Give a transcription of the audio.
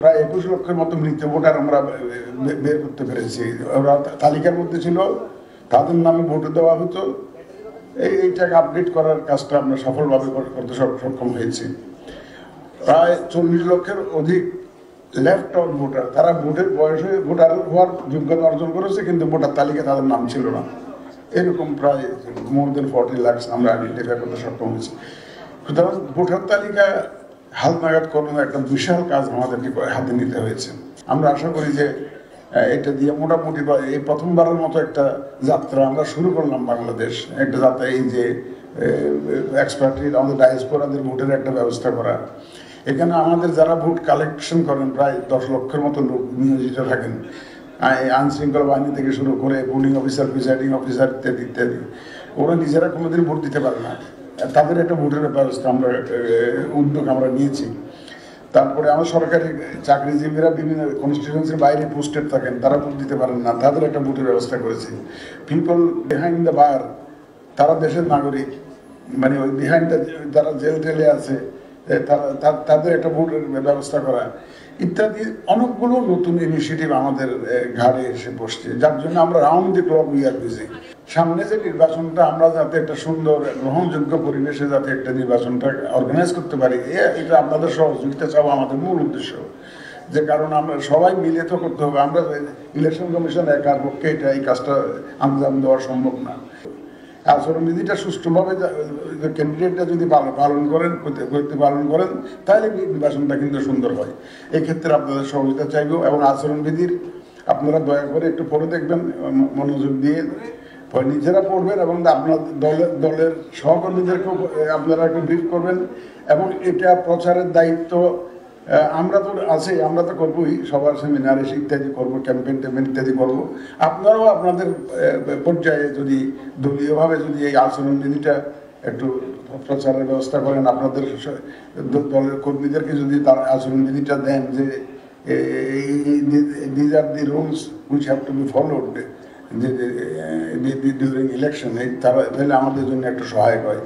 প্রায় ২১ লক্ষের মতো মৃত ভোটার আমরা বের করতে পেরেছি। ওরা তালিকার মধ্যে ছিল, তাদের নামে ভোট দেওয়া হতো। এইটাকে আপডেট করার কাজটা আমরা সফলভাবে করতে সক্ষম হয়েছি। প্রায় ৪০ লক্ষের অধিক লেফট আউট ভোটার, তারা ভোটের বয়সে ভোটার হওয়ার যোগ্যতা অর্জন করেছে, কিন্তু ভোটার তালিকায় তাদের নাম ছিল না। এরকম প্রায় মোর দেন 40 লাখ আমরা আইডেন্টিফাই করতে সক্ষম হয়েছি। সুতরাং ভোটার তালিকা হালনাগাদ করানোর একটা বিশাল কাজ আমাদেরকে হাতে নিতে হয়েছে। আমরা আশা করি যে এটা দিয়ে মোটামুটি এই প্রথমবারের মতো একটা যাত্রা আমরা শুরু করলাম বাংলাদেশ। একটা যাত্রা, এই যে এক্সপার্টিস আমাদের ডায়াসপোরাদের ভোটের একটা ব্যবস্থা করা। এখানে আমাদের যারা ভোট কালেকশন করেন প্রায় ১০ লক্ষের মতো লোক নিয়োজিত থাকেন, আইন শৃঙ্খলা বাহিনী থেকে শুরু করে পুলিং অফিসার, প্রিসাইডিং অফিসার ইত্যাদি ইত্যাদি। ওরা নিজেরা কোনোদিন ভোট দিতে পারে না, তাদের একটা ভোটের ব্যবস্থা উদ্যোগ আমরা নিয়েছি। তারপরে আমার সরকারি চাকরিজীবীরা বিভিন্ন কনস্টিটিউয়েন্সির বাইরে পোস্টেড থাকেন, তারা ভোট দিতে পারেন না, তাদের একটা ভোটের ব্যবস্থা করেছি। পিপল বিহাইন্ড দ্য বার, তারা দেশের নাগরিক, মানে ওই বিহাইন্ড যারা জেল টেলে আছে তাদের একটা ভোটের ব্যবস্থা করা ইত্যাদি অনেকগুলো নতুন ইনিশিয়েটিভ আমাদের ঘাড়ে এসে বসছে, যার জন্য আমরা round the clock we are busy. সামনে যে নির্বাচনটা আমরা যাতে একটা সুন্দর গ্রহণযোগ্য পরিবেশে যাতে একটা নির্বাচনটা অর্গানাইজ করতে পারি, এটা আপনাদের সহযোগিতা চাওয়া আমাদের মূল উদ্দেশ্য। যে কারণ আমরা সবাই মিলে তো করতে হবে, আমরা ইলেকশন কমিশন একার পক্ষে এই কাজটা আঞ্জাম দেওয়া সম্ভব না। আচরণবিধিটা সুষ্ঠুভাবে ক্যান্ডিডেটটা যদি পালন করেন তাহলে নির্বাচনটা কিন্তু সুন্দর হয়। এক্ষেত্রে আপনাদের সহযোগিতা চাইব, এবং আচরণবিধির আপনারা দয়া করে একটু পড়ে দেখবেন, মনোযোগ দিয়ে নিজেরা পড়বেন, এবং আপনার দলের সহকর্মীদেরকেও আপনারা একটু ব্রিফ করবেন। এবং এটা প্রচারের দায়িত্ব আমরা তো আছি, আমরা তো করবোই, সবার সেমিনার ইত্যাদি করবো, ক্যাম্পেইন ইত্যাদি করবো। আপনারাও আপনাদের পর্যায়ে যদি দলীয়ভাবে যদি এই আচরণবিধিটা একটু প্রচারের ব্যবস্থা করেন, আপনাদের দলের কর্মীদেরকে যদি তার আচরণবিধিটা দেন যে these are the rules which have to be followed during election, তাহলে আমাদের জন্য একটু সহায়ক হয়।